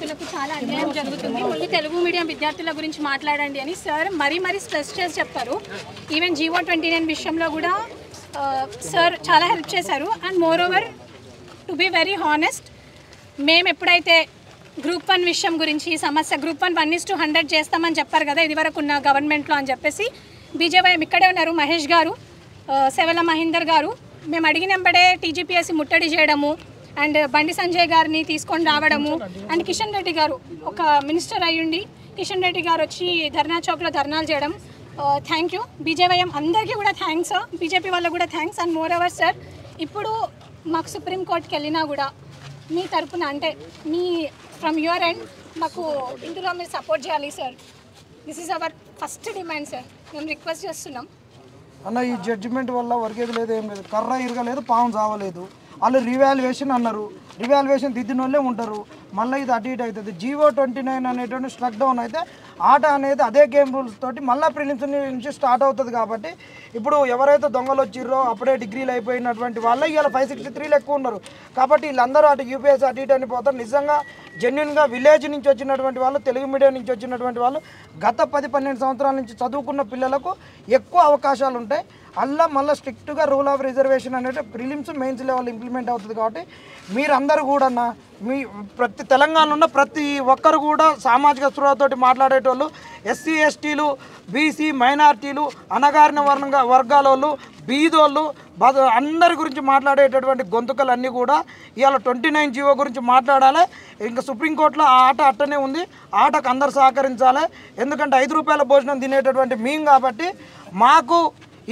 పిల్లలకు చాలా అన్యాయం జరుగుతుంది. ఓన్లీ తెలుగు మీడియం విద్యార్థుల గురించి మాట్లాడండి అని సార్ మరీ స్ట్రెస్ చేసి చెప్తారు. ఈవెన్ జీవో 29 విషయంలో కూడా సార్ చాలా హెల్ప్ చేశారు. And moreover to be very honest, మేము ఎప్పుడైతే గ్రూప్ 1 విషయం గురించి సమస్య గ్రూప్ 1 1:100 చేస్తామని చెప్పారు కదా ఇదివరకు ఉన్న గవర్నమెంట్లో అని చెప్పేసి బీజేవైఎం ఇక్కడే ఉన్నారు, మహేష్ గారు, సెవెల మహేందర్ గారు. మేము అడిగినంబడే టీజీపీఎస్సీ ముట్టడి చేయడము అండ్ బండి సంజయ్ గారిని తీసుకొని రావడము అండ్ కిషన్ రెడ్డి గారు ఒక మినిస్టర్ అయ్యుండి కిషన్ రెడ్డి గారు వచ్చి ధర్నా చౌక్లో ధర్నాలు చేయడం. థ్యాంక్ యూ బీజేవైఎం అందరికీ కూడా థ్యాంక్స్, బీజేపీ వాళ్ళకు కూడా thanks. And more over sir ఇప్పుడు మాకు సుప్రీంకోర్టుకి వెళ్ళినా కూడా మీ తరపున అంటే మీ ఫ్రమ్ యువర్ ఎండ్ మాకు ఇందులో మీరు సపోర్ట్ చేయాలి sir. This is our first demand sir. మేము రిక్వెస్ట్ చేస్తున్నాం అన్న. ఈ జడ్జిమెంట్ వల్ల వర్గేది లేదు, ఏం లేదు, కర్ర ఇరగలేదు, పాము చావలేదు. వాళ్ళు రివాల్యుయేషన్ అన్నారు, రివాల్యుయేషన్ దిద్దిన వాళ్ళే ఉంటారు. మళ్ళీ ఇది అటు ఇటు అవుతుంది. జీవో 29 అనేటువంటి స్ట్రక్ డౌన్ అయితే ఆట అనేది అదే గేమ్ రూల్స్ తోటి మళ్ళీ ప్రిలిమ్స్ నుంచి స్టార్ట్ అవుతుంది. కాబట్టి ఇప్పుడు ఎవరైతే దొంగలు వచ్చిర్రో అప్పుడే డిగ్రీలు అయిపోయినటువంటి వాళ్ళే ఇవాళ 563 ఎక్కువ ఉన్నారు. కాబట్టి వీళ్ళందరూ అటు యూపీఎస్సీ అటు ఇటు అని పోతారు. నిజంగా జెన్యున్గా విలేజ్ నుంచి వచ్చినటువంటి వాళ్ళు, తెలుగు మీడియం నుంచి వచ్చినటువంటి వాళ్ళు, గత 10-12 సంవత్సరాల నుంచి చదువుకున్న పిల్లలకు ఎక్కువ అవకాశాలు ఉంటాయి. అలా మళ్ళీ స్ట్రిక్ట్గా రూల్ ఆఫ్ రిజర్వేషన్ అనేది ప్రిలిమ్స్ మెయిన్స్ లెవెల్ ఇంప్లిమెంట్ అవుతుంది. కాబట్టి మీరందరూ కూడా మీ ప్రతి తెలంగాణలో ఉన్న ప్రతి ఒక్కరు కూడా సామాజిక స్పృహతోటి మాట్లాడేటోళ్ళు, ఎస్సీ ఎస్టీలు, బీసీ మైనార్టీలు, అణగారిన వర్గాల వాళ్ళు, బీదోళ్ళు, అందరి గురించి మాట్లాడేటటువంటి గొంతుకలు అన్నీ కూడా ఇవాళ 29 జీవో గురించి మాట్లాడాలి. ఇంకా సుప్రీంకోర్టులో ఆ ఆట అట్టనే ఉంది. ఆటకు అందరు సహకరించాలి. ఎందుకంటే 5 రూపాయల భోజనం తినేటటువంటి మేము కాబట్టి మాకు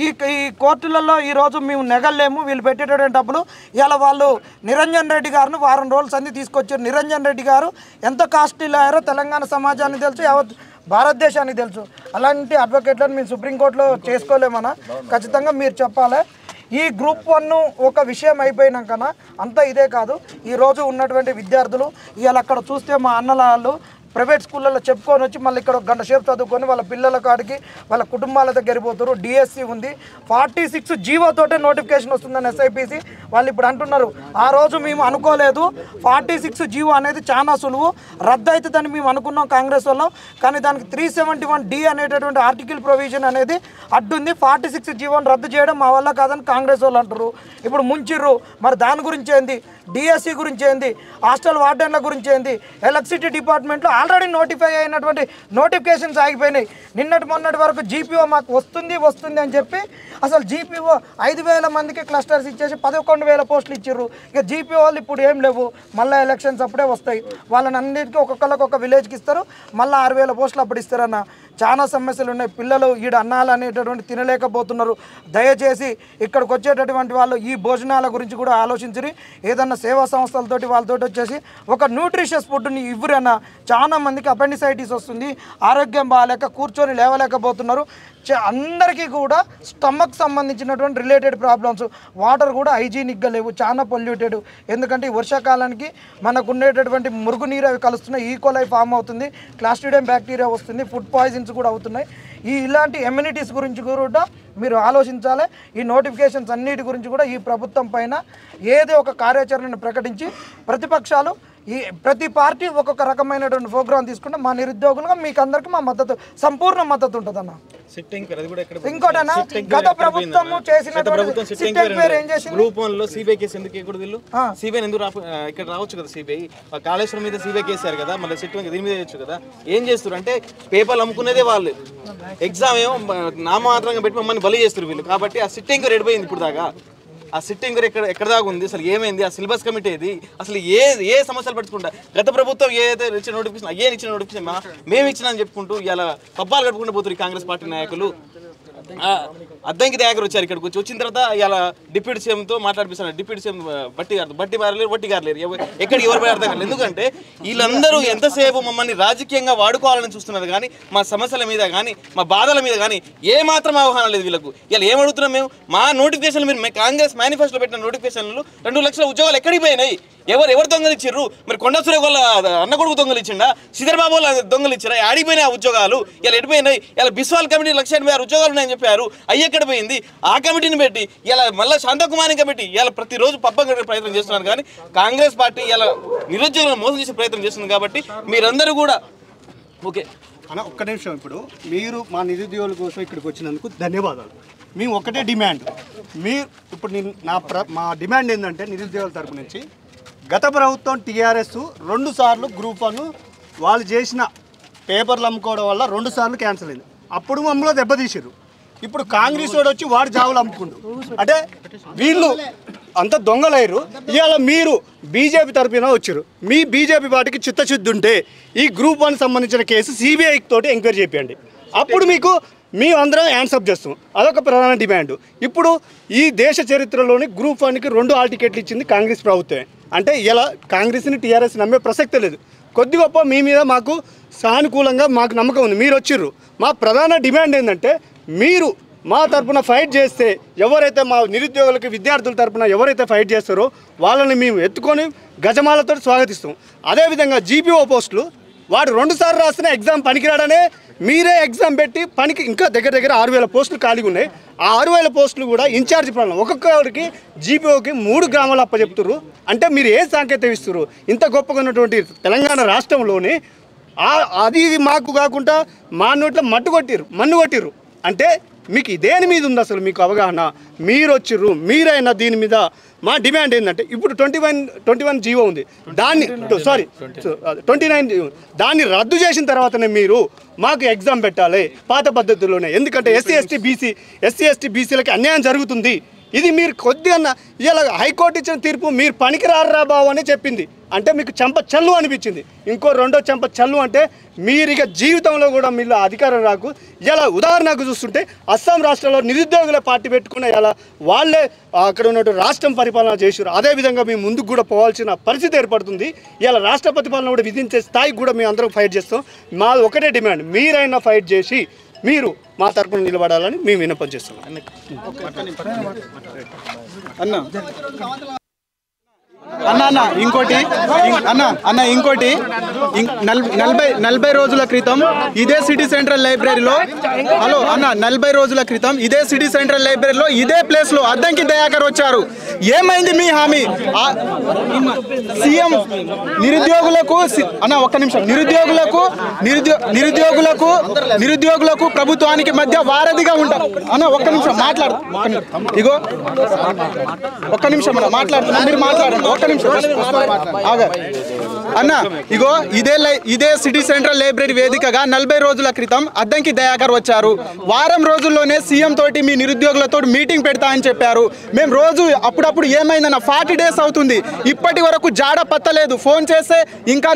ఈ కోర్టులలో ఈరోజు మేము నెగలేము. వీళ్ళు పెట్టేటటువంటి డబ్బులు ఇవాళ వాళ్ళు నిరంజన్ రెడ్డి గారిని వారం రోజుల సంధి తీసుకొచ్చారు. నిరంజన్ రెడ్డి గారు ఎంత కాస్ట్లీ లాయరో తెలంగాణ సమాజానికి తెలుసు, యావత్ భారతదేశానికి తెలుసు. అలాంటి అడ్వకేట్లను మేము సుప్రీంకోర్టులో చేసుకోలేమన్నా. ఖచ్చితంగా మీరు చెప్పాలి. ఈ గ్రూప్ 1 ఒక విషయం అయిపోయినాకనా అంతా ఇదే కాదు. ఈరోజు ఉన్నటువంటి విద్యార్థులు ఇవాళ అక్కడ చూస్తే మా అన్నలాళ్ళు ప్రైవేట్ స్కూళ్ళలో చెప్పుకొని వచ్చి మళ్ళీ ఇక్కడ 1 గంట సేపు చదువుకొని వాళ్ళ పిల్లల కాడికి వాళ్ళ కుటుంబాల దగ్గర పోతారు. డిఎస్సి ఉంది, 46 జీవోతోటే నోటిఫికేషన్ వస్తుందని ఎస్ఐపిసి వాళ్ళు ఇప్పుడు అంటున్నారు. ఆ రోజు మేము అనుకోలేదు 46 జీవో అనేది చాలా సులువు, రద్దు అవుతుందని మేము అనుకున్నాం కాంగ్రెస్ వాళ్ళం. కానీ దానికి 371D అనేటటువంటి ఆర్టికల్ ప్రొవిజన్ అనేది అడ్డుంది. 46 జీవోని రద్దు చేయడం మా వల్ల కాదని కాంగ్రెస్ వాళ్ళు అంటారు. ఇప్పుడు ముంచిర్రు. మరి దాని గురించి ఏంది, డిఎస్సి గురించి ఏంది, హాస్టల్ వార్డెన్ల గురించి ఏంది, ఎలక్ట్రిసిటీ డిపార్ట్మెంట్లో ఆల్రెడీ నోటిఫై అయినటువంటి నోటిఫికేషన్స్ ఆగిపోయినాయి. నిన్నటి మొన్నటి వరకు జీపీఓ మాకు వస్తుంది అని చెప్పి అసలు జీపీఓ 5,000 మందికి క్లస్టర్స్ ఇచ్చేసి 11,000 పోస్టులు ఇచ్చారు. ఇక జీపీఓ వాళ్ళు ఇప్పుడు ఏం లేవు, మళ్ళీ ఎలక్షన్స్ అప్పుడే వస్తాయి. వాళ్ళని అన్నిటికీ ఒక్కొక్కరికి ఒక విలేజ్కి ఇస్తారు, మళ్ళీ 6,000 పోస్టులు అప్పుడు ఇస్తారన్న. చాలా సమస్యలు ఉన్నాయి. పిల్లలు ఈడ అన్నాలు అనేటటువంటి తినలేకపోతున్నారు. దయచేసి ఇక్కడికి వచ్చేటటువంటి వాళ్ళు ఈ భోజనాల గురించి కూడా ఆలోచించి ఏదన్నా సేవా సంస్థలతోటి వాళ్ళతోటి వచ్చేసి ఒక న్యూట్రిషియస్ ఫుడ్ని ఇవ్వరన్నా. చాలా మందికి అపెండిసైటిస్ వస్తుంది, ఆరోగ్యం బాగాలేక కూర్చొని లేవలేకపోతున్నారు. అందరికీ కూడా స్టమక్ సంబంధించినటువంటి రిలేటెడ్ ప్రాబ్లమ్స్. వాటర్ కూడా హైజీనిక్గా లేవు, చాలా పొల్యూటెడ్. ఎందుకంటే ఈ వర్షాకాలానికి మనకు ఉండేటటువంటి మురుగునీరు అవి కలుస్తున్నాయి, ఈకోలై ఫామ్ అవుతుంది, క్లాస్ట్రిడియం బ్యాక్టీరియా వస్తుంది, ఫుడ్ పాయిజన్స్ కూడా అవుతున్నాయి. ఇలాంటి ఎమ్యూనిటీస్ గురించి కూడా మీరు ఆలోచించాలి. ఈ నోటిఫికేషన్స్ అన్నిటి గురించి కూడా ఈ ప్రభుత్వం పైన ఏదో ఒక కార్యాచరణను ప్రకటించి ప్రతిపక్షాలు ప్రతి పార్టీ ఒక్కొక్క రకమైనటువంటి ప్రోగ్రాం తీసుకుంటే మా నిరుద్యోగులుగా మీకు అందరికీ మా మద్దతు, సంపూర్ణ మద్దతు ఉంటుందన్న. ఇంకోటన్నా గత ప్రభుత్వం ఇక్కడ రావచ్చు కదా సిబిఐ, కాళేశ్వరం మీద సిబిఐ కేసారు కదా, మళ్ళీ సిట్టింగ్ దీని మీద చేయొచ్చు కదా. ఏం చేస్తారు అంటే పేపర్లు అమ్ముకునేదే వాళ్ళు, ఎగ్జామ్ ఏమో నామాత్రంగా పెట్టి మమ్మల్ని బలి చేస్తారు వీళ్ళు. కాబట్టి ఆ సిట్టింగ్ రెడిపోయింది ఇప్పుడు దాకా. ఆ సిట్టింగ్ ఎక్కడ దాకా ఉంది, అసలు ఏమైంది, ఆ సిలబస్ కమిటీ ఏది, అసలు ఏ సమస్యలు పట్టుకుంటా. గత ప్రభుత్వం ఏదైతే ఇచ్చిన నోటిఫికేషన్ ఇచ్చిన నోటిఫికేషన్ మేము ఇచ్చినా అని చెప్పుకుంటూ ఇలా పబ్బాలు కట్టుకుంటూ పోతారు ఈ కాంగ్రెస్ పార్టీ నాయకులు. అద్దంకి దగ్గర వచ్చారు. ఇక్కడికి వచ్చిన తర్వాత ఇలా డిప్యూటీ సీఎంతో మాట్లాడిపిస్తున్నారు. డిప్యూటీ సీఎం బట్టి మారలేరు, వట్టి గారలేరు, ఎక్కడికి ఎవరు పోయి అర్థం కాలేదు. ఎందుకంటే వీళ్ళందరూ ఎంతసేపు మమ్మల్ని రాజకీయంగా వాడుకోవాలని చూస్తున్నారు కానీ మా సమస్యల మీద కానీ మా బాధల మీద కానీ ఏమాత్రం అవగాహన లేదు వీళ్ళకు. ఇలా ఏమడుగుతున్నాం మేము, మా నోటిఫికేషన్లు మీరు కాంగ్రెస్ మేనిఫెస్టోలో పెట్టిన నోటిఫికేషన్లు 2 లక్షల ఉద్యోగాలు ఎక్కడికి పోయినాయి, ఎవరు దొంగలు ఇచ్చారు? మరి కొండ సురేఖ వాళ్ళ అన్న కొడుకు దొంగలు ఇచ్చిండా, శ్రీధర్ బాబు వాళ్ళ దొంగలు ఇచ్చారా? ఆడిపోయినాయి ఆ ఉద్యోగాలు, ఇలా ఎడిపోయినాయి. ఇలా బిస్వాల్ కమిటీ 186 ఉద్యోగాలు ఉన్నాయని చెప్పి చెప్పారు, అయ్యి ఎక్కడ పోయింది? ఆ కమిటీని పెట్టి ఇలా మళ్ళీ శాంతకుమారి కమిటీ ఇలా ప్రతిరోజు పబ్బం గడిపే ప్రయత్నం చేస్తున్నారు. కానీ కాంగ్రెస్ పార్టీ ఇలా నిరుద్యోగులను మోసం చేసే ప్రయత్నం చేస్తుంది. కాబట్టి మీరందరూ కూడా ఓకే అన్న ఒక్క నిమిషం. ఇప్పుడు మీరు మా నిరుద్యోగుల కోసం ఇక్కడికి వచ్చినందుకు ధన్యవాదాలు. మేము ఒకటే డిమాండ్, మీరు ఇప్పుడు మా డిమాండ్ ఏంటంటే నిరుద్యోగుల తరపు నుంచి గత ప్రభుత్వం టీఆర్ఎస్ 2 సార్లు గ్రూప్ 1 వాళ్ళు చేసిన పేపర్లు అమ్ముకోవడం వల్ల 2 సార్లు క్యాన్సిల్ అయింది. అప్పుడు మమ్మల్ని దెబ్బతీసారు. ఇప్పుడు కాంగ్రెస్ వాడు వచ్చి వాడు జాబులు అమ్ముకుండు. అంటే వీళ్ళు అంత దొంగలయ్యారు. ఇవాళ మీరు బీజేపీ తరపున వచ్చారు. మీ బీజేపీ పార్టీకి చిత్తశుద్ధి ఉంటే ఈ గ్రూప్ 1 సంబంధించిన కేసు సిబిఐ తోటి ఎంక్వైరీ చేయండి. అప్పుడు మీకు మేము అందరం యాన్సప్ చేస్తాం. అదొక ప్రధాన డిమాండ్. ఇప్పుడు ఈ దేశ చరిత్రలోని గ్రూప్ 1కి 2 హాల్ టికెట్లు ఇచ్చింది కాంగ్రెస్ ప్రభుత్వమే. అంటే ఇలా కాంగ్రెస్ని టీఆర్ఎస్ నమ్మే ప్రసక్తే లేదు. కొద్ది గొప్ప మీ మీద మాకు సానుకూలంగా మాకు నమ్మకం ఉంది. మీరు వచ్చిర్రు. మా ప్రధాన డిమాండ్ ఏంటంటే మీరు మా తరపున ఫైట్ చేస్తే, ఎవరైతే మా నిరుద్యోగులకి విద్యార్థుల తరపున ఎవరైతే ఫైట్ చేస్తారో వాళ్ళని మేము ఎత్తుకొని గజమాలతో స్వాగతిస్తాం. అదేవిధంగా జీపీఓ పోస్టులు వాడు 2 సార్లు రాసిన ఎగ్జామ్ పనికిరాడనే మీరే ఎగ్జామ్ పెట్టి పనికి ఇంకా దగ్గర 6,000 పోస్టులు ఖాళీగా ఉన్నాయి. ఆ 6,000 పోస్టులు కూడా ఇన్ఛార్జ్ ప్రాబ్లం. ఒక్కొక్కరికి జీపీఓకి 3 గ్రామాలు అప్పచెప్తున్నారు. అంటే మీరు ఏ సాంకేతిక ఇస్తున్నారు? ఇంత గొప్పగా ఉన్నటువంటి తెలంగాణ రాష్ట్రంలోని అది మాకు కాకుండా మా నోట్లో మన్ను కొట్టిర్రు. అంటే మీకు దేని మీద ఉంది అసలు మీకు అవగాహన? మీరు వచ్చిర్రు, మీరైనా దీని మీద మా డిమాండ్ ఏంటంటే ఇప్పుడు 21 జీవో ఉంది, దాన్ని 29 దాన్ని రద్దు చేసిన తర్వాతనే మీరు మాకు ఎగ్జామ్ పెట్టాలి పాత పద్ధతిలోనే. ఎందుకంటే ఎస్సీ ఎస్టీ బీసీలకి అన్యాయం జరుగుతుంది. ఇది మీరు కొద్దిగా ఇలా హైకోర్టు ఇచ్చిన తీర్పు మీరు పనికిరారా బావు అని చెప్పింది. అంటే మీకు చెంప చల్లు అనిపించింది. ఇంకో 2వ చెంప చల్లు అంటే మీరు ఇక జీవితంలో కూడా మీరు అధికారం రాకు. ఇలా ఉదాహరణకు చూస్తుంటే అస్సాం రాష్ట్రంలో నిరుద్యోగుల పార్టీ పెట్టుకున్న ఇలా వాళ్ళే అక్కడ ఉన్నటువంటి రాష్ట్రం పరిపాలన చేశారు. అదేవిధంగా మేము ముందుకు కూడా పోవాల్సిన పరిస్థితి ఏర్పడుతుంది. ఇలా రాష్ట్రపతి పాలన కూడా విధించే స్థాయికి కూడా మేము అందరం ఫైట్ చేస్తాం. మా ఒకటే డిమాండ్, మీరైనా ఫైట్ చేసి మీరు మా తరపున నిలబడాలని మేము విన్నపం చేస్తున్నాం. అన్న ఇంకోటి 40 రోజుల క్రితం ఇదే సిటీ సెంట్రల్ లైబ్రరీలో 40 రోజుల క్రితం ఇదే సిటీ సెంట్రల్ లైబ్రరీలో ఇదే ప్లేస్ లో అద్దంకి దయాకర్ వచ్చారు. ఏమైంది మీ హామీ? సీఎం నిరుద్యోగులకు ఒక్క నిమిషం నిరుద్యోగులకు ప్రభుత్వానికి మధ్య వారధిగా ఉంటారు. ఒక్క నిమిషం మాట్లాడు. ఇగో ఒక్క నిమిషం మాట్లాడుతున్నా, మీరు మాట్లాడండి. ఒక్క నిమిషం అన్న. ఇగో ఇదే సిటీ సెంట్రల్ లైబ్రరీ వేదికగా 40 రోజుల క్రితం అద్దంకి దయాకర్ వచ్చారు. వారం రోజుల్లోనే సీఎం తోటి మీ నిరుద్యోగులతో మీటింగ్ పెడతా అని చెప్పారు. మేము రోజు అప్పుడప్పుడు ఏమైందన్న 40 డేస్ అవుతుంది, ఇప్పటి వరకు జాడ పత్తలేదు. ఫోన్ చేస్తే ఇంకా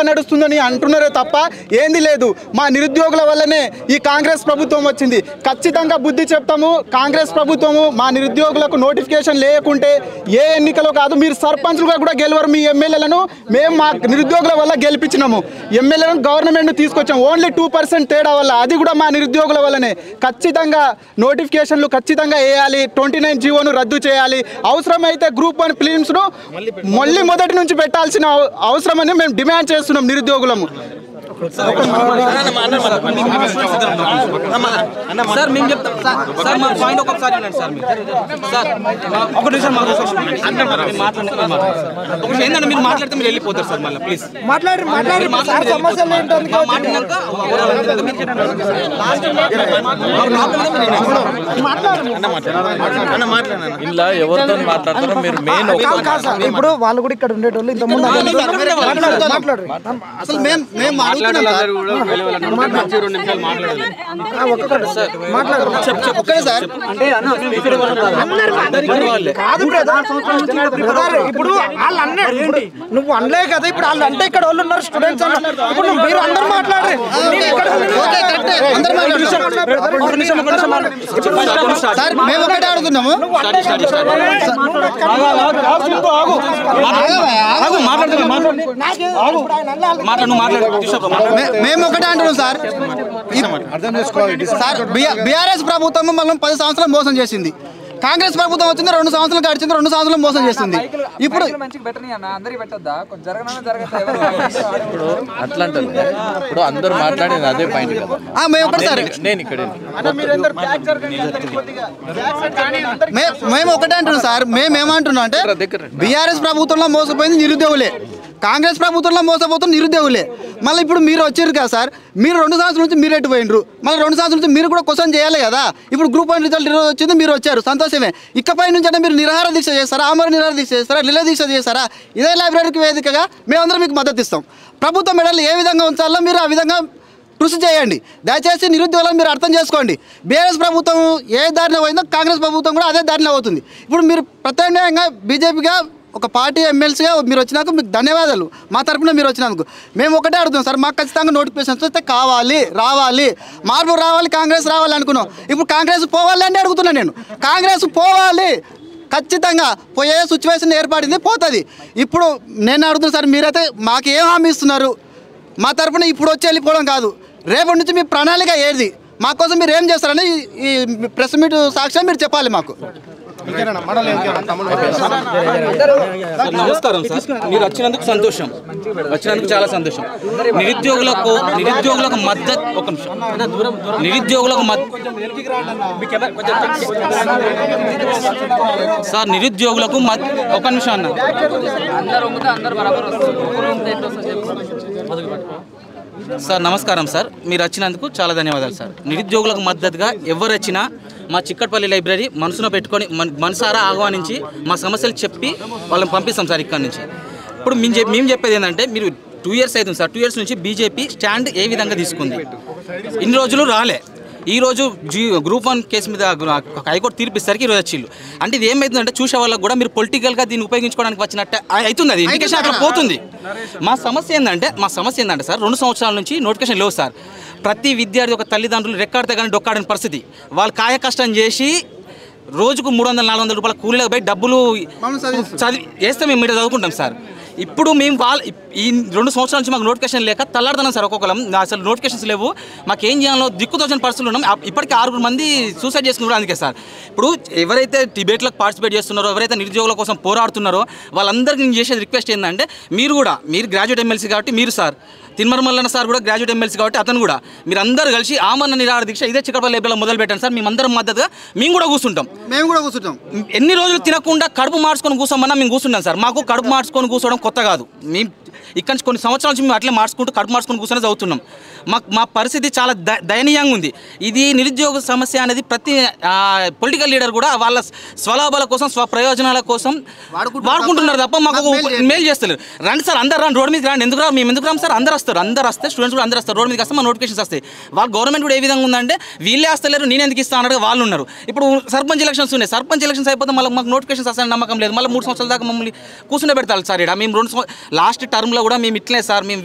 నడుస్తుందని అంటున్నారే తప్ప ఏంది లేదు. మా నిరుద్యోగుల వల్లనే ఈ కాంగ్రెస్ ప్రభుత్వం వచ్చింది. ఖచ్చితంగా బుద్ధి చెప్తాము. కాంగ్రెస్ ప్రభుత్వము మా నిరుద్యోగులకు నోటిఫికేషన్ లేకుంటే ఏ ఎన్నికలో కాదు, మీరు సర్పంచ్లుగా కూడా గెలవరు. మీ ఎమ్మెల్యేలను మేము మా నిరుద్యోగుల వల్ల గెలిపించినాము. ఎమ్మెల్యేలను గవర్నమెంట్ తీసుకొచ్చాము. ఓన్లీ 2% తేడా వల్ల, అది కూడా మా నిరుద్యోగుల వల్లనే. ఖచ్చితంగా నోటిఫికేషన్లు ఖచ్చితంగా వేయాలి. 29 జీవోను రద్దు చేయాలి. అవసరమైతే గ్రూప్ 1 ఫిలిమ్స్ను మళ్ళీ మొదటి నుంచి పెట్టాల్సిన అవసరమని మేము డిమాండ్ చేస్తున్నాం నిరుద్యోగులము. సార్ మేము చెప్తాం సార్ మా పాయింట్ ఒకసారి సార్ ఒక నిమిషం ఏంటంటే మీరు మాట్లాడితే మీరు వెళ్ళిపోతారు సార్. మళ్ళీ ప్లీజ్ ఇలా ఎవరితో మాట్లాడతారో మీరు మెయిన్. ఇప్పుడు వాళ్ళు కూడా ఇక్కడ ఉండేటోళ్ళు ఇంతకుముందు మాట్లాడరు. అసలు మేము ఇప్పుడు వాళ్ళు అన్నారు, నువ్వు అనలే కదా. ఇప్పుడు వాళ్ళు అంటే ఇక్కడ వాళ్ళు ఉన్నారు స్టూడెంట్స్ అన్నారు. ఇప్పుడు మీరు అందరు మాట్లాడరు. మేము ఒకటే అడుగుతున్నాము. మేము ఒకటే అంటున్నాం సార్. బీఆర్ఎస్ ప్రభుత్వం మనం 10 సంవత్సరాలు మోసం చేసింది. కాంగ్రెస్ ప్రభుత్వం వచ్చింది 2 సంవత్సరాలు గడిచింది, 2 సంవత్సరాలు మోసం చేస్తుంది. ఇప్పుడు అట్లా అంటే ఇప్పుడు అందరూ మాట్లాడేది అదే పాయింట్ కదా. మేము ఒకటిసారి నేను ఇక్కడ మేము ఒకటే అంటున్నాం సార్. మేము ఏమంటున్నాం అంటే బీఆర్ఎస్ ప్రభుత్వంలో మోసపోయింది నిరుద్యోగులే, కాంగ్రెస్ ప్రభుత్వంలో మోసపోతున్న నిరుద్యోగులే. మళ్ళీ ఇప్పుడు మీరు వచ్చారు కదా సార్, మీరు 2 సంవత్సరాల నుంచి మీరు ఎటు పోయినరు, మళ్ళీ 2 సంవత్సరాల నుంచి మీరు కూడా క్వశ్చన్ చేయాలి కదా. ఇప్పుడు గ్రూప్ 1 రిజల్ట్ ఈరోజు వచ్చింది, మీరు వచ్చారు, సంతోషమే. ఇకపై నుంచి అంటే మీరు నిరాహార దీక్ష చేస్తారా, ఆమరణ నిరాహార దీక్ష చేస్తారా, నిల దీక్ష చేస్తారా? ఇదే లైబ్రరీకి వేదికగా మేమందరం మీకు మద్దతు ఇస్తాం. ప్రభుత్వ మెడలు ఏ విధంగా ఉంచాలో మీరు ఆ విధంగా కృషి చేయండి. దయచేసి నిరుద్యోగులను మీరు అర్థం చేసుకోండి. బీఆర్ఎస్ ప్రభుత్వం ఏ దారిలో పోయిందో కాంగ్రెస్ ప్రభుత్వం కూడా అదే దారిలో అవుతుంది. ఇప్పుడు మీరు ప్రత్యామ్నాయంగా బీజేపీగా ఒక పార్టీ ఎమ్మెల్సీగా మీరు వచ్చినందుకు మీకు ధన్యవాదాలు. మా తరఫున మీరు వచ్చినందుకు మేము ఒకటే అడుగుతాం సార్, మాకు ఖచ్చితంగా నోటిఫికేషన్స్ వస్తే కావాలి, రావాలి, మార్పు రావాలి, కాంగ్రెస్ రావాలి అనుకున్నాం. ఇప్పుడు కాంగ్రెస్ పోవాలి అంటే అడుగుతున్నాను నేను. కాంగ్రెస్ పోవాలి, ఖచ్చితంగా పోయే సిచ్యువేషన్ ఏర్పడింది, పోతుంది. ఇప్పుడు నేను అడుగుతున్నాను సార్, మీరైతే మాకు ఏం హామీ ఇస్తున్నారు? మా తరఫున ఇప్పుడు వచ్చి వెళ్ళిపోవడం కాదు, రేపటి నుంచి మీ ప్రణాళిక ఏది, మా కోసం మీరు ఏం చేస్తారని ఈ ప్రెస్ మీట్ సాక్ష్యం మీరు చెప్పాలి మాకు. నమస్కారం సార్, మీరు వచ్చినందుకు సంతోషం, వచ్చినందుకు చాలా సంతోషం. నిరుద్యోగులకు మద్దతు, ఒక నిమిషం, సార్ నిరుద్యోగులకు ఒక నిమిషం అన్న. సార్ నమస్కారం సార్, మీరు వచ్చినందుకు చాలా ధన్యవాదాలు సార్. నిరుద్యోగులకు మద్దతుగా ఎవరు వచ్చినా మా చిక్కటపల్లి లైబ్రరీ మనసులో పెట్టుకొని మనసారా ఆహ్వానించి మా సమస్యలు చెప్పి వాళ్ళని పంపిస్తాం సార్ ఇక్కడ నుంచి. ఇప్పుడు మేము చెప్పేది ఏంటంటే, మీరు 2 years అవుతుంది సార్, 2 years నుంచి బీజేపీ స్టాండ్ ఏ విధంగా తీసుకుంది, ఇన్ని రోజులు రాలే. ఈరోజు గ్రూప్ 1 కేసు మీద హైకోర్టు తీర్పిసరికి ఈరోజు వచ్చిళ్ళు. అంటే ఇది ఏమవుతుందంటే చూసే వాళ్ళకి కూడా మీరు పొలిటికల్గా దీన్ని ఉపయోగించుకోవడానికి వచ్చినట్టే అవుతుంది, అది ఇండికేషన్ అట్లా పోతుంది. మా సమస్య ఏంటంటే సార్, 2 సంవత్సరాల నుంచి నోటిఫికేషన్ లేవు సార్. ప్రతి విద్యార్థి ఒక తల్లిదండ్రులు రెక్కాడితే కానీ డొక్కాడని పరిస్థితి. వాళ్ళు కాయ కష్టం చేసి రోజుకు 300-400 రూపాయల కూలీలకు పోయి డబ్బులు వేస్తే మేము మీరు చదువుకుంటాం సార్. ఇప్పుడు మేము ఈ 2 సంవత్సరాల నుంచి మాకు నోటిఫికేషన్ లేక తల్లాడుతున్నాం సార్. ఒక్కొక్కరం అసలు నోటిఫికేషన్స్ లేవు, మాకు ఏం చేయాలో దిక్కుతోచని పరిస్థితులు ఉన్నాం. ఇప్పటికీ 6 మంది సూసైడ్ చేసుకున్నారు. అందుకే సార్ ఇప్పుడు ఎవరైతే డిబేట్లకు పార్టిసిపేట్ చేస్తున్నారో, ఎవరైతే నిరుద్యోగుల కోసం పోరాడుతున్నారో వాళ్ళందరికీ నేను చేసేది రిక్వెస్ట్ ఏంటంటే, మీరు గ్రాడ్యుయేట్ ఎమ్మెల్సీ కాబట్టి మీరు సార్, తిన్మరమల్లన్న సార్ కూడా గ్రాడ్యుయేట్ ఎమ్మెల్సీ కాబట్టి అతను కూడా, మీరు అందరూ కలిసి ఆమరణ నిరాహార దీక్ష ఇదే చిక్కటపల్లి లైబ్రరీలో మొదలు పెట్టండి సార్. మేమందరం మద్దతుగా మేము కూడా కూర్చుంటాం. ఎన్ని రోజులు తినకుండా కడుపు మార్చుకొని కూర్చోమన్నా మేము కూర్చుంటాం సార్. మాకు కడుపు మార్చుకొని కూర్చోవడం కొత్త కాదు. మేము ఇక్కడ నుంచి కొన్ని సంవత్సరాల నుంచి మేము అట్లే మార్చుకుంటూ కడుపు మార్చుకొని కూర్చొని చదువుతున్నాం. మా పరిస్థితి చాలా దయనీయంగా ఉంది. ఇది నిరుద్యోగ సమస్య అనేది ప్రతి పొలిటికల్ లీడర్ కూడా వాళ్ళ స్వలాభాల కోసం, స్వప్రయోజనాల కోసం వాడుకుంటున్నారు తప్ప మాకు మేలు చేస్తలేరు. రండి సార్, అందరు రండి, రోడ్ మీద రండి. మేము ఎందుకు రాము సార్? అందరు వస్తారు, స్టూడెంట్స్ కూడా అందరు వస్తారు. రోడ్ మీద వస్తే మా నోటిఫికేషన్స్ వస్తాయి. వాళ్ళు గవర్నమెంట్ కూడా ఏ విధంగా ఉందంటే, వీళ్ళే వస్తలేరు, నేను ఎందుకు ఇస్తాను అన్నట్టు వాళ్ళు ఉన్నారు. ఇప్పుడు సర్పంచ్ ఎలక్షన్స్ ఉన్నాయి, సర్పంచ్ ఎలక్షన్స్ అయిపోతే మళ్ళీ మాకు నోటిఫికేషన్స్ వస్తాయని నమ్మకం లేదు. మళ్ళీ 3 సంవత్సరాల దాకా మమ్మల్ని కూర్చుని పెడతారు సార్. ఇక్కడ మేము లాస్ట్ టర్మ్లో కూడా మేము ఇట్లే సార్, మేము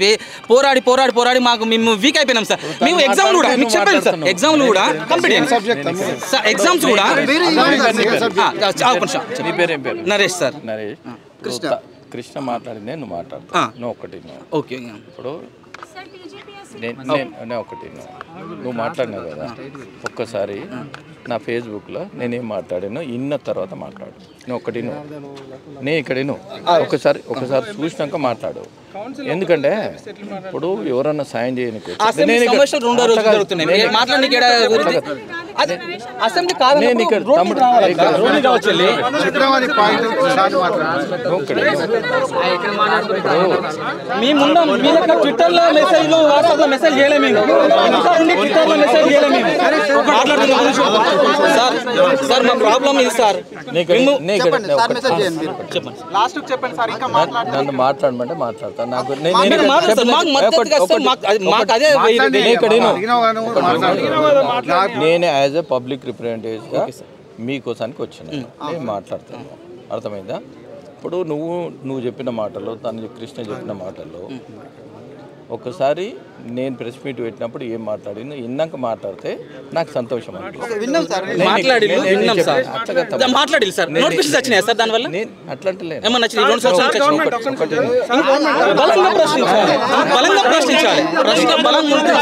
పోరాడి మాకు మేము వీక్ అయిపోయినాం సార్. మేము ఎగ్జామ్లు కూడా మీకు చెప్పాను సార్, ఎగ్జామ్లు కూడా కంప్లీట్ సార్, ఎగ్జామ్స్ కూడా. నరేష్ సార్. కృష్ణ మాట్లాడింది, నువ్వు మాట్లాడు, నువ్వు ఒకటి. ఓకే, ఇప్పుడు నేను ఒకటి, నువ్వు మాట్లాడినావు కదా, ఒక్కసారి నా ఫేస్బుక్లో నేనేం మాట్లాడాను ఇన్న తర్వాత మాట్లాడు. నేను ఒకటి నేను ఇక్కడ ఒకసారి చూసినాక మాట్లాడు. ఎందుకంటే ఇప్పుడు ఎవరన్నా సాయం చేయడానికి సార్ మా ప్రాబ్లం ఇది సార్. నన్ను మాట్లాడమంటే మాట్లాడతాను. నాకు నేనే యాజ్ ఏ పబ్లిక్ రిప్రజెంటేటివ్గా మీకోసానికి వచ్చిన నేను మాట్లాడతాను. అర్థమైందా? ఇప్పుడు నువ్వు చెప్పిన మాటల్లో, తను కృష్ణ చెప్పిన మాటల్లో ఒకసారి నేను ప్రెస్ మీట్ పెట్టినప్పుడు ఏం మాట్లాడిందో ఇన్నాక మాట్లాడితే నాకు సంతోషం విన్నాం సార్ మాట్లాడి సార్ నోటిఫికేషన్స్ వచ్చినాయి సార్ దానివల్ల నేను అట్లంటలేదు ఏమన్నా 2 సంవత్సరాలు బలంగా ప్రశ్నించాలి ప్రశ్న బలంగా ఉంటే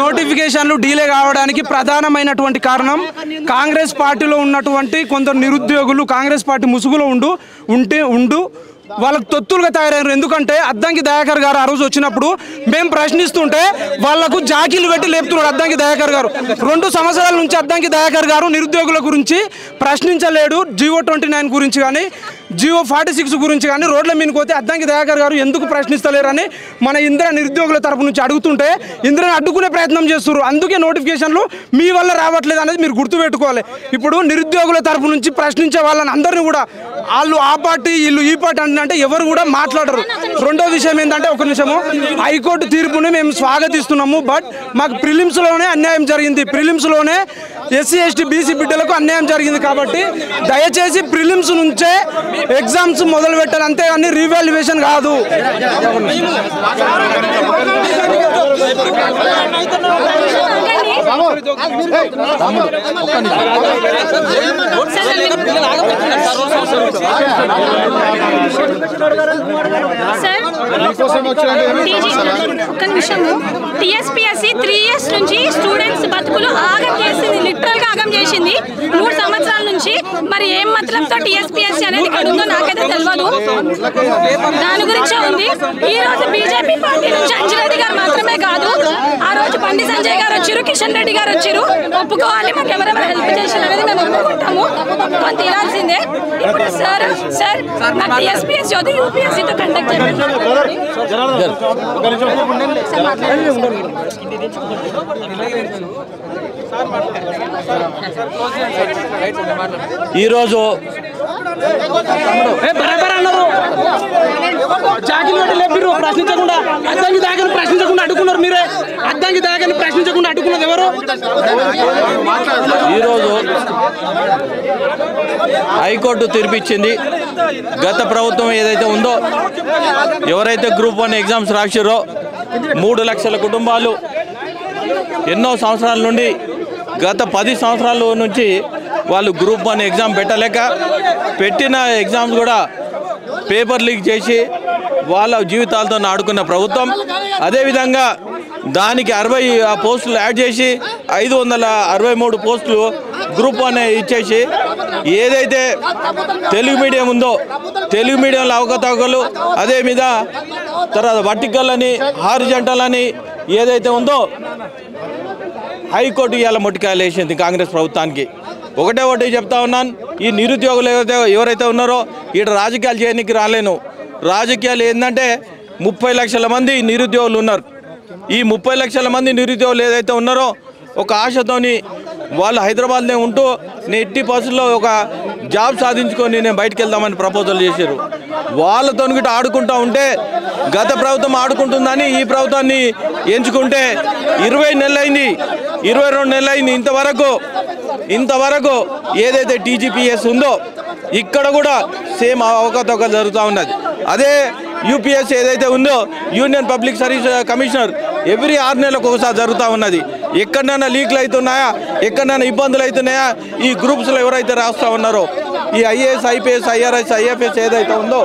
నోటిఫికేషన్లు డీలే కావడానికి ప్రధానమైనటువంటి కారణం కాంగ్రెస్ పార్టీలో ఉన్నటువంటి కొందరు నిరుద్యోగులు కాంగ్రెస్ పార్టీ ముసుగులో ఉంటూ వాళ్ళకు తొత్తులుగా తయారయ్యారు. ఎందుకంటే అద్దంకి దయాకర్ గారు ఆ రోజు వచ్చినప్పుడు మేము ప్రశ్నిస్తుంటే వాళ్లకు జాకీలు పెట్టి లేపుతున్నారు అద్దంకి దయాకర్ గారు. 2 సంవత్సరాల నుంచి అద్దంకి దయాకర్ గారు నిరుద్యోగుల గురించి ప్రశ్నించలేడు. GO 29 గురించి కానీ GO 46 గురించి కానీ రోడ్ల మీదకి పోతే అద్దంకి దయాకర్ గారు ఎందుకు ప్రశ్నిస్తలేరని మన ఇంద్ర నిరుద్యోగుల తరపు నుంచి అడుగుతుంటే ఇంద్రని అడ్డుకునే ప్రయత్నం చేస్తున్నారు. అందుకే నోటిఫికేషన్లు మీ వల్ల రావట్లేదు అనేది మీరు గుర్తుపెట్టుకోవాలి. ఇప్పుడు నిరుద్యోగుల తరపు నుంచి ప్రశ్నించే వాళ్ళని అందరినీ కూడా వాళ్ళు ఆ పార్టీ వీళ్ళు ఈ పార్టీ అంటే ఎవరు కూడా మాట్లాడరు. రెండో విషయం ఏంటంటే ఒక నిమిషము హైకోర్టు తీర్పుని మేము స్వాగతిస్తున్నాము. బట్ మాకు ప్రిలిమ్స్లోనే అన్యాయం జరిగింది. ప్రిలిమ్స్లోనే SC ST BC బిడ్డలకు అన్యాయం జరిగింది. కాబట్టి దయచేసి ప్రిలిమ్స్ నుంచే ఎగ్జామ్స్ మొదలు పెట్టాలి, అంతేగాని రీవాల్యుయేషన్ కాదు. ఒక్క నిమిషము TSPSC 3 years నుంచి స్టూడెంట్స్ బతుకులు ఆగం చేసింది, లిటరల్ గా ఆగం చేసింది 3 సంవత్సరాల నుంచి. మరి ఏం మాత్రంతో TSPSC అనేది ఇక్కడ ఉందో నాకైతే తెలియదు, దాని గురించే ఉంది. ఈ రోజు బీజేపీ పార్టీ నుంచి అంజిరెడ్డి గారు మాత్రమే కాదు, ఆ రోజు బండి సంజయ్ గారు వచ్చారు, కిషన్ రెడ్డి గారు వచ్చారు. ఒప్పుకోవాలి, మాకు ఎవరెవరు హెల్ప్ చేసిన అనేది మేము ఒప్పుకుంటాము, ఒప్పుకొని తీరాల్సిందే. ఇప్పుడు సార్ నాకు TSPSC వద్దు, UPSCతో కండక్ట్ చేయాలి. ఈరోజు జాకీలు పెట్టి లేపిర్రు ప్రశ్నించకుండా, అద్దంకి దాకా ప్రశ్నించకుండా అడ్డుకున్నారు. మీరే అద్దంకి దాకా ప్రశ్నించకుండా అడ్డుకున్నది ఎవరు? ఈరోజు హైకోర్టు తీర్పిచ్చింది. గత ప్రభుత్వం ఏదైతే ఉందో, ఎవరైతే గ్రూప్ 1 ఎగ్జామ్స్ రాసిరో 3 లక్షల కుటుంబాలు ఎన్నో సంవత్సరాల నుండి గత 10 సంవత్సరాల నుంచి వాళ్ళు గ్రూప్ 1 ఎగ్జామ్ పెట్టలేక పెట్టిన ఎగ్జామ్స్ కూడా పేపర్ లీక్ చేసి వాళ్ళ జీవితాలతో ఆడుకున్న ప్రభుత్వం. అదేవిధంగా దానికి 60 పోస్టులు యాడ్ చేసి 563 పోస్టులు గ్రూప్ 1 ఇచ్చేసి ఏదైతే తెలుగు మీడియం ఉందో తెలుగు మీడియంలో అవకతవకలు, అదే మీద తర్వాత వర్టికల్ అని హారిజంటల్ అని ఏదైతే ఉందో హైకోర్టు ఇవాళ మొట్టికాయలు వేసింది కాంగ్రెస్ ప్రభుత్వానికి. ఒకటి చెప్తా ఉన్నాను, ఈ నిరుద్యోగులు ఎవరైతే ఉన్నారో ఇక్కడ రాజకీయాలు చేయడానికి రాలేను. రాజకీయాలు ఏంటంటే 30 లక్షల మంది నిరుద్యోగులు ఉన్నారు. ఈ 30 లక్షల మంది నిరుద్యోగులు ఏదైతే ఉన్నారో ఒక ఆశతోని వాళ్ళు హైదరాబాద్లో ఉంటూ నేను ఎట్టి పరిస్థితుల్లో ఒక జాబ్ సాధించుకొని నేను బయటకు వెళ్దామని ప్రపోజల్ చేశారు. వాళ్ళతో గిట్ట ఆడుకుంటూ ఉంటే గత ప్రభుత్వం ఆడుకుంటుందని ఈ ప్రభుత్వాన్ని ఎంచుకుంటే 20 నెలలైంది, 22 నెలలైంది. ఇంతవరకు ఏదైతే TGPS ఉందో ఇక్కడ కూడా సేమ్ అవకతవకలు జరుగుతూ ఉన్నది. అదే UPSC ఏదైతే ఉందో union public service commissioner every 6 నెలలకు ఒకసారి జరుగుతూ ఉన్నది. ఎక్కడైనా లీక్లు అవుతున్నాయా, ఎక్కడైనా ఇబ్బందులు అవుతున్నాయా, ఈ గ్రూప్స్లో ఎవరైతే రాస్తూ ఉన్నారో ఈ IAS IPS IRS IFS ఏదైతే ఉందో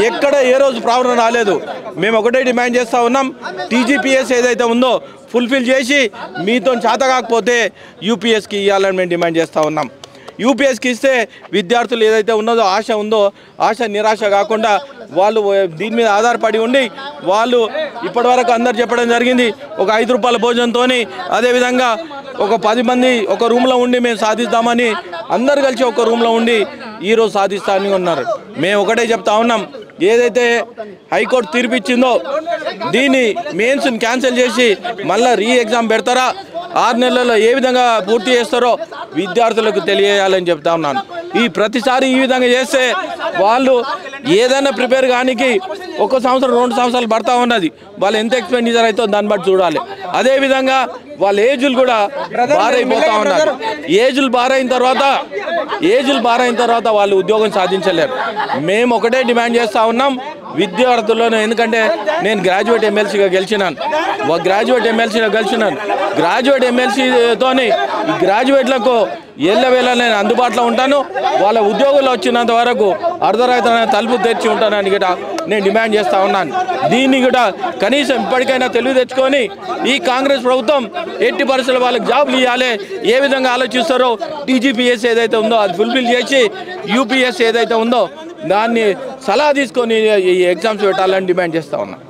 ఎక్కడ ఏ రోజు ప్రాబ్లం రాలేదు. మేము ఒకటే డిమాండ్ చేస్తూ ఉన్నాం, TGPS ఏదైతే ఉందో ఫుల్ఫిల్ చేసి మీతో చేత కాకపోతే UPSకి ఇవ్వాలని మేము డిమాండ్ చేస్తూ ఉన్నాం. UPSకి ఇస్తే విద్యార్థులు ఏదైతే ఉన్నదో ఆశ ఉందో ఆశ నిరాశ కాకుండా వాళ్ళు దీని మీద ఆధారపడి ఉండి వాళ్ళు ఇప్పటివరకు అందరు చెప్పడం జరిగింది ఒక 5 రూపాయల భోజనంతో, అదేవిధంగా ఒక 10 మంది ఒక రూమ్లో ఉండి మేము సాధిస్తామని అందరు కలిసి ఒక రూమ్లో ఉండి ఈరోజు సాధిస్తామని ఉన్నారు. మేము ఒకటే చెప్తా ఉన్నాం, ఏదైతే హైకోర్టు తీర్పిచ్చిందో దీన్ని మెయిన్స్ని క్యాన్సిల్ చేసి మళ్ళీ ఎగ్జామ్ పెడతారా, 6 నెలల్లో ఏ విధంగా పూర్తి చేస్తారో విద్యార్థులకు తెలియజేయాలని చెప్తా ఉన్నాను. ఈ ప్రతిసారి ఈ విధంగా చేస్తే వాళ్ళు ఏదైనా ప్రిపేర్ కానికి 1 సంవత్సరం 2 సంవత్సరాలు పడతా ఉన్నది. వాళ్ళు ఎంత ఎక్స్పెండిచర్ అవుతుందో దాన్ని బట్టి చూడాలి. అదేవిధంగా వాళ్ళ ఏజులు కూడా బారైపోతూ ఉన్నారు. ఏజులు బారైన తర్వాత వాళ్ళు ఉద్యోగం సాధించలేరు. మేము ఒకటే డిమాండ్ చేస్తూ ఉన్నాం విద్యార్థులను. ఎందుకంటే నేను గ్రాడ్యుయేట్ ఎమ్మెల్సీగా గెలిచినాను. గ్రాడ్యుయేట్ ఎమ్మెల్సీతోని ఈ గ్రాడ్యుయేట్లకు ఎల్లవేళ నేను అందుబాటులో ఉంటాను. వాళ్ళ ఉద్యోగులు వచ్చినంత వరకు అర్ధరాత్రి తలుపు తెరిచి ఉంటానని కూడా నేను డిమాండ్ చేస్తూ ఉన్నాను. దీన్ని కూడా కనీసం ఇప్పటికైనా తెలివి తెచ్చుకొని ఈ కాంగ్రెస్ ప్రభుత్వం ఎట్టి పరిస్థితుల్లో వాళ్ళకి జాబ్లు ఇవ్వాలి. ఏ విధంగా ఆలోచిస్తారో టీజీపీఎస్ ఏదైతే ఉందో అది ఫుల్ఫిల్ చేసి యూపీఎస్ ఏదైతే ఉందో దాన్ని సలహా తీసుకొని ఈ ఎగ్జామ్స్ పెట్టాలని డిమాండ్ చేస్తూ ఉన్నాను.